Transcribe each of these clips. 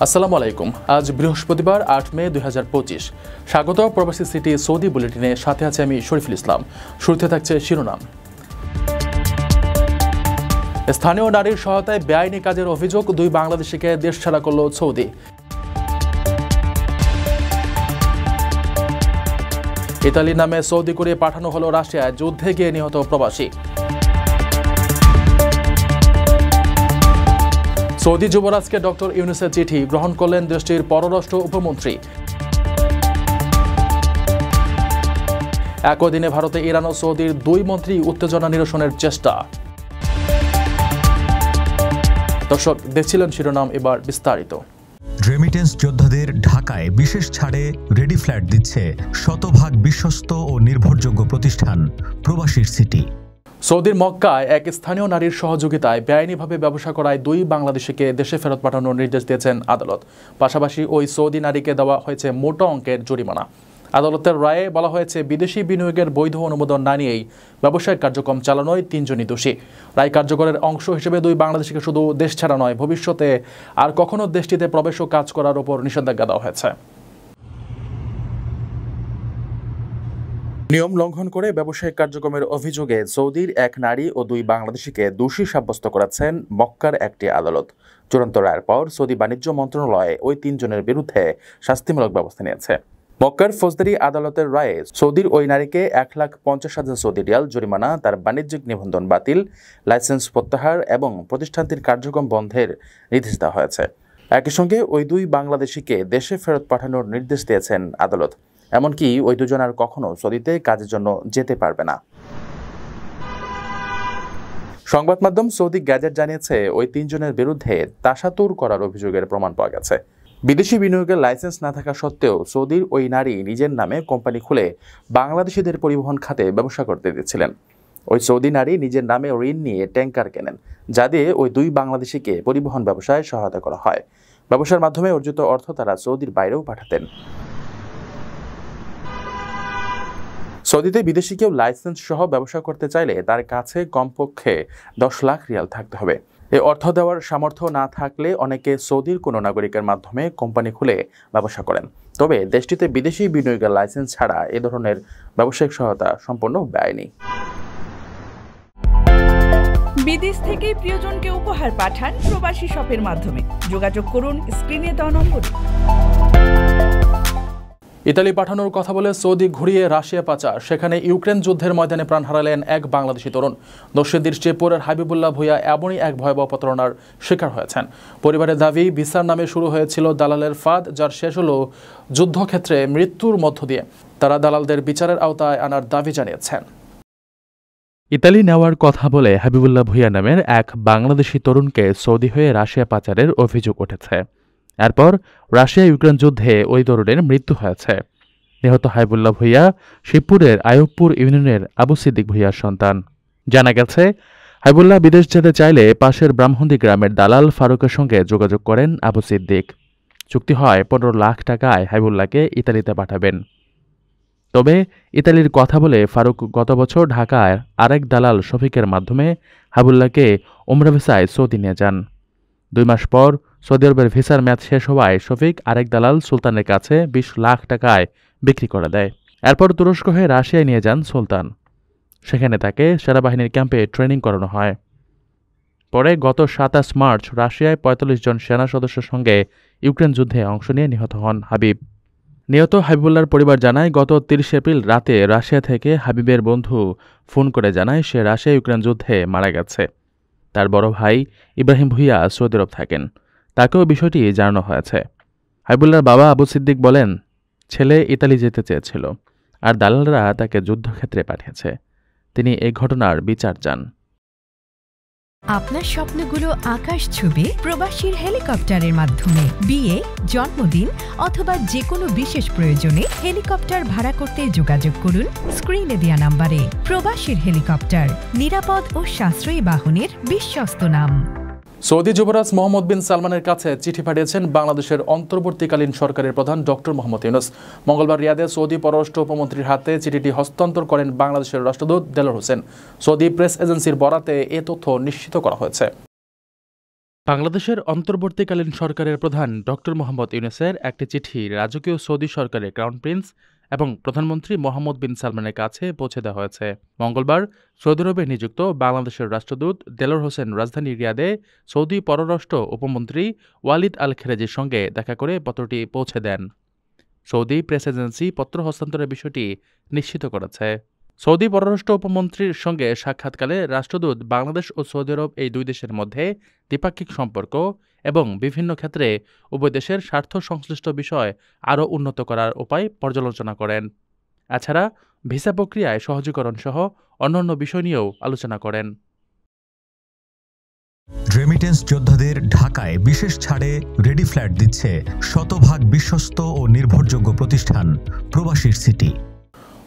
আসসালামু আলাইকুম। আজ বৃহস্পতিবার ৮ মে ২০২৫। স্বাগত প্রবাসী সিটি সৌদি বুলেটিনে, সাথে আছে আমি শরীফুল ইসলাম। শুরুতে থাকছে শিরোনাম। স্থানীয় নারীর সহায়তায় বেআইনি কাজের অভিযোগ, ২ বাংলাদেশিকে দেশ ছাড়া করল সৌদি। ইতালির নামে সৌদি করে পাঠানো হলো রাশিয়ায়, যুদ্ধে গিয়ে নিহত প্রবাসী। সৌদি যুবরাজকে ডক্টর ইউনূসের চিঠি গ্রহণ করলেন দেশটির পররাষ্ট্র উপমন্ত্রী। একই দিনে ভারতে ইরান ও সৌদির ২ মন্ত্রী উত্তেজনা নিরসনের চেষ্টা। দর্শক, দেখছিলেন শিরোনাম, এবার বিস্তারিত। রেমিটেন্স যোদ্ধাদের ঢাকায় বিশেষ ছাড়ে রেডি ফ্ল্যাট দিচ্ছে শতভাগ বিশ্বস্ত ও নির্ভরযোগ্য প্রতিষ্ঠান প্রবাসীর সিটি। সৌদির মক্কায় এক স্থানীয় নারীর সহযোগিতায় বেআইনিভাবে ব্যবসা করায় ২ বাংলাদেশিকে দেশে ফেরত পাঠানোর নির্দেশ দিয়েছেন আদালত। পাশাপাশি ওই সৌদি নারীকে দেওয়া হয়েছে মোটা অঙ্কের জরিমানা। আদালতের রায়ে বলা হয়েছে, বিদেশি বিনিয়োগের বৈধ অনুমোদন না নিয়েই ব্যবসায়িক কার্যক্রম চালানোয় ৩ জনই দোষী। রায় কার্যকরের অংশ হিসেবে ২ বাংলাদেশিকে শুধু দেশ ছাড়া নয়, ভবিষ্যতে আর কখনো দেশটিতে প্রবেশ ও কাজ করার ওপর নিষেধাজ্ঞা দেওয়া হয়েছে। নিয়ম লঙ্ঘন করে ব্যবসায়িক কার্যক্রমের অভিযোগে সৌদির এক নারী ও ২ বাংলাদেশিকে দোষী সাব্যস্ত করেছেন মক্কার একটি আদালত। চূড়ান্ত রায়ের পর সৌদি বাণিজ্য মন্ত্রণালয় ওই ৩ জনের বিরুদ্ধে শাস্তিমূলক ব্যবস্থা নিয়েছে। মক্কার ফৌজদারি আদালতের রায়ে সৌদির ওই নারীকে ১,৫০,০০০ সৌদি রিয়াল জরিমানা, তার বাণিজ্যিক নিবন্ধন বাতিল, লাইসেন্স প্রত্যাহার এবং প্রতিষ্ঠানটির কার্যক্রম বন্ধের নির্দেশ দেওয়া হয়েছে। একই সঙ্গে ওই ২ বাংলাদেশিকে দেশে ফেরত পাঠানোর নির্দেশ দিয়েছেন আদালত। এমনকি ওই ২ জন আর কখনো সৌদিতে কাজের জন্য যেতে পারবে না। সংবাদ মাধ্যম সৌদি গ্যাজেট জানিয়েছে, ওই ৩ জনের বিরুদ্ধে তাসাতুর করার অভিযোগের প্রমাণ পাওয়া গেছে। বিদেশি বিনিয়োগের লাইসেন্স না থাকা সত্ত্বেও সৌদির ওই নারী নিজের নামে কোম্পানি খুলে বাংলাদেশিদের পরিবহন খাতে ব্যবসা করতে দিচ্ছিলেন। ওই সৌদি নারী নিজের নামে ঋণ নিয়ে ট্যাঙ্কার কেনেন, যা দিয়ে ওই ২ বাংলাদেশিকে পরিবহন ব্যবসায় সহায়তা করা হয়। ব্যবসার মাধ্যমে অর্জিত অর্থ তারা সৌদির বাইরেও পাঠাতেন। সৌদিতে বিদেশি কেউ লাইসেন্স সহ ব্যবসা করতে চাইলে তার কাছে কমপক্ষে ১০ লাখ রিয়াল থাকতে হবে। এ অর্থ দেওয়ার সামর্থ্য না থাকলে অনেকে সৌদির কোনো নাগরিকের মাধ্যমে কোম্পানি খুলে ব্যবসা করেন। তবে দেশটিতে বিদেশি বিনিয়োগের লাইসেন্স ছাড়া এ ধরনের ব্যবসায়িক সহায়তা সম্পূর্ণ বেআইনি। বিদেশ থেকে প্রিয়জনকে উপহার পাঠান প্রবাসী শপের মাধ্যমে। যোগাযোগ করুন স্ক্রিনে দেওয়া নম্বরে। ইতালি পাঠানোর কথা বলে সৌদি ঘুরিয়ে রাশিয়া পাচার, সেখানে ইউক্রেন যুদ্ধের ময়দানে প্রাণ হারালেন এক বাংলাদেশি তরুণ। দোষী শ্রীপুরের হাবিবুল্লাহ ভূঁইয়া এমনই এক ভয়াবহ প্রতারণার শিকার হয়েছেন। পরিবারের দাবি, ভিসার নামে শুরু হয়েছিল দালালের ফাঁদ, যার শেষ হলো যুদ্ধক্ষেত্রে মৃত্যুর মধ্য দিয়ে। তারা দালালদের বিচারের আওতায় আনার দাবি জানিয়েছেন। ইতালি নেওয়ার কথা বলে হাবিবুল্লাহ ভূঁইয়া নামের এক বাংলাদেশি তরুণকে সৌদি হয়ে রাশিয়া পাচারের অভিযোগ উঠেছে। এরপর রাশিয়া ইউক্রেন যুদ্ধে ওই তরুণের মৃত্যু হয়েছে। নিহত হাবিবুল্লাহ ভূঁইয়া শিবপুরের আয়ুবপুর ইউনিয়নের আবু সিদ্দিক ভূঁইয়ার সন্তান। জানা গেছে, হাবিবুল্লাহ বিদেশ যেতে চাইলে পাশের ব্রাহ্মণী গ্রামের দালাল ফারুকের সঙ্গে যোগাযোগ করেন আবু সিদ্দিক। চুক্তি হয় ১৫ লাখ টাকায় হাবিবুল্লাহকে ইতালিতে পাঠাবেন। তবে ইতালির কথা বলে ফারুক গত বছর ঢাকায় আরেক দালাল শফিকের মাধ্যমে হাবিবুল্লাহকে উমরা ভিসায় সৌদি নিয়ে যান। ২ মাস পর সৌদি আরবের ভিসার মেয়াদ শেষ হওয়ায় শফিক আরেক দালাল সুলতানের কাছে ২০ লাখ টাকায় বিক্রি করে দেয়। এরপর তুরস্ক হয়ে রাশিয়ায় নিয়ে যান সুলতান। সেখানে তাকে সেনাবাহিনীর ক্যাম্পে ট্রেনিং করানো হয়। পরে গত ২৭ মার্চ রাশিয়ায় ৪৫ জন সেনা সদস্যের সঙ্গে ইউক্রেন যুদ্ধে অংশ নিয়ে নিহত হন হাবিব। নিহত হাবিবুল্লাহর পরিবার জানায়, গত ৩০ এপ্রিল রাতে রাশিয়া থেকে হাবিবের বন্ধু ফোন করে জানায় সে রাশিয়া ইউক্রেন যুদ্ধে মারা গেছে। তার বড় ভাই ইব্রাহিম ভূঁইয়া সৌদি আরব থাকেন, তাকেও বিষয়টি জানানো হয়েছে। হাবিবুল্লাহর বাবা আবু সিদ্দিক বলেন, ছেলে ইতালি যেতে চেয়েছিল আর দালালরা তাকে যুদ্ধক্ষেত্রে পাঠিয়েছে। তিনি এই ঘটনার বিচার চান। আপনার স্বপ্নগুলো আকাশ ছুবে প্রবাসীর হেলিকপ্টারের মাধ্যমে। বিয়ে, জন্মদিন অথবা যে কোনো বিশেষ প্রয়োজনে হেলিকপ্টার ভাড়া করতে যোগাযোগ করুন স্ক্রিনে দেয়া নাম্বারে। প্রবাসীর হেলিকপ্টার, নিরাপদ ও সাশ্রয়ী বাহনের বিশ্বস্ত নাম। সৌদি যুবরাজ মোহাম্মদ বিন সালমানের কাছে চিঠি পাঠিয়েছেন বাংলাদেশের অন্তর্বর্তীকালীন সরকারের প্রধান ডক্টর মোহাম্মদ ইউনূস। মঙ্গলবার রিয়াদে সৌদি পররাষ্ট্র উপমন্ত্রীর হাতে চিঠিটি হস্তান্তর করেন বাংলাদেশের রাষ্ট্রদূত দেলোয়ার হোসেন। সৌদি প্রেস এজেন্সির বরাতে এ তথ্য নিশ্চিত করা হয়েছে। বাংলাদেশের অন্তর্বর্তীকালীন সরকারের প্রধান ডক্টর মোহাম্মদ ইউনূসের একটি চিঠি রাজকীয় সৌদি সরকারের ক্রাউন প্রিন্স এবং প্রধানমন্ত্রী মোহাম্মদ বিন সালমানের কাছে পৌঁছে দেওয়া হয়েছে। মঙ্গলবার সৌদি আরবে নিযুক্ত বাংলাদেশের রাষ্ট্রদূত দেলোয়ার হোসেন রাজধানী রিয়াদে সৌদি পররাষ্ট্র উপমন্ত্রী ওয়ালিদ আল খেরেজির সঙ্গে দেখা করে পত্রটি পৌঁছে দেন। সৌদি প্রেস এজেন্সি পত্র হস্তান্তরের বিষয়টি নিশ্চিত করেছে। সৌদি পররাষ্ট্র উপমন্ত্রীর সঙ্গে সাক্ষাৎকালে রাষ্ট্রদূত বাংলাদেশ ও সৌদি আরব এই দুই দেশের মধ্যে দ্বিপাক্ষিক সম্পর্ক এবং বিভিন্ন ক্ষেত্রে উভয় দেশের স্বার্থ সংশ্লিষ্ট বিষয় আরও উন্নত করার উপায় পর্যালোচনা করেন। এছাড়া ভিসা প্রক্রিয়ায় সহজীকরণ সহ অন্যান্য বিষয় নিয়েও আলোচনা করেন। রেমিটেন্স যোদ্ধাদের ঢাকায় বিশেষ ছাড়ে রেডি ফ্ল্যাট দিচ্ছে শতভাগ বিশ্বস্ত ও নির্ভরযোগ্য প্রতিষ্ঠান প্রবাসীর সিটি।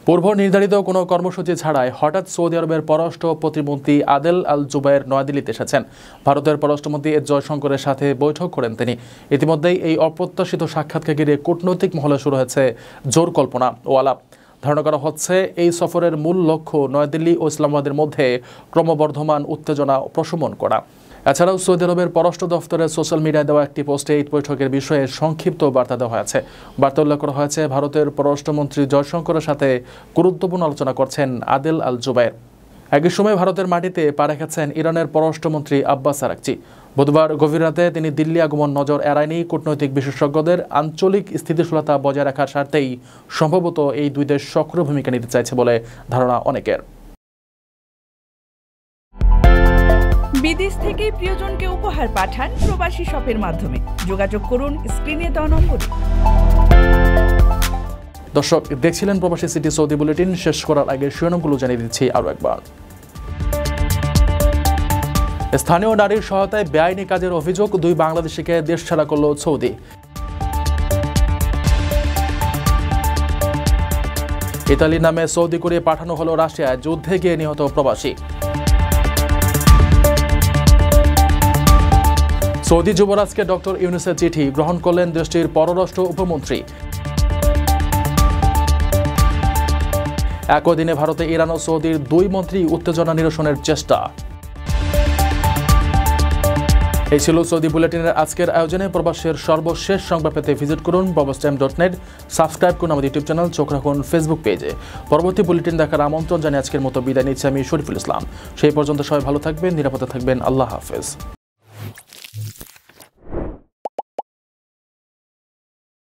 পূর্ব নির্ধারিত কোনো কর্মসূচি ছাড়াই হঠাৎ সৌদি আরবের পররাষ্ট্র প্রতিমন্ত্রী আদেল আল জুবায়ের নয়াদিল্লিতে এসেছেন। ভারতের পররাষ্ট্রমন্ত্রী এস জয়শঙ্করের সাথে বৈঠক করেন তিনি। ইতিমধ্যেই এই অপ্রত্যাশিত সাক্ষাৎকে ঘিরে কূটনৈতিক মহলে শুরু হয়েছে জোর কল্পনা ও আলাপ। ধারণা করা হচ্ছে এই সফরের মূল লক্ষ্য নয়াদিল্লি ও ইসলামাবাদের মধ্যে ক্রমবর্ধমান উত্তেজনা প্রশমন করা। এছাড়াও সৌদি আরবের পররাষ্ট্র দফতরের সোশ্যাল মিডিয়ায় দেওয়া একটি পোস্টে এই বৈঠকের বিষয়ে সংক্ষিপ্ত বার্তা দেওয়া হয়েছে। বার্তা উল্লেখ করা হয়েছে, ভারতের পররাষ্ট্রমন্ত্রী জয়শঙ্করের সাথে গুরুত্বপূর্ণ আলোচনা করছেন আদেল আল জুবায়ের। একই সময় ভারতের মাটিতে পা রেখেছেন ইরানের পররাষ্ট্রমন্ত্রী আব্বাস আরাকচি। বুধবার গভীর রাতে তিনি দিল্লি আগমন নজর এড়ায়নি। কূটনৈতিক বিশেষজ্ঞদের আঞ্চলিক স্থিতিশীলতা বজায় রাখার স্বার্থেই সম্ভবত এই দুই দেশ সক্রিয় ভূমিকা নিতে চাইছে বলে ধারণা অনেকের। বিদেশ থেকে প্রিয়জনকে উপহার পাঠান প্রবাসী শপের মাধ্যমে। যোগাযোগ করুন স্ক্রিনে দেওয়া নম্বরে। দর্শক দেখছিলেন প্রবাসী সিটি সৌদি বুলেটিন। শেষ করার আগে শিরোনামগুলো জানিয়ে দিচ্ছি আরও একবার। স্থানীয় নারীর সহায়তায় বেআইনি কাজের অভিযোগ, 2 বাংলাদেশিকে দেশ ছাড়া করল সৌদি। ইতালির নামে সৌদি করে পাঠানো হলো রাশিয়ায়, যুদ্ধে গিয়ে নিহত প্রবাসী। সৌদি যুবরাজকে ডক্টর ইউনূসের চিঠি গ্রহণ করলেন দেশটির পররাষ্ট্র উপমন্ত্রী। একই দিনে ভারতে ইরান ও সৌদির 2 মন্ত্রী উত্তেজনা নিরসনের চেষ্টা। এই ছিল সৌদি বুলেটিনের আজকের আয়োজনে। প্রবাসের সর্বশেষ সংবাদ পেতে ভিজিট করুন probastyme.net, সাবস্ক্রাইব করুন আমাদের ইউটিউব চ্যানেল, চোখ রাখুন ফেসবুক পেজে। পরবর্তী বুলেটিন দেখার আমন্ত্রণ জানিয়ে আজকের মতো বিদায় নিচ্ছি আমি শরীফুল ইসলাম। সেই পর্যন্ত সবাই ভালো থাকবেন, নিরাপদে থাকবেন। আল্লাহ হাফেজ।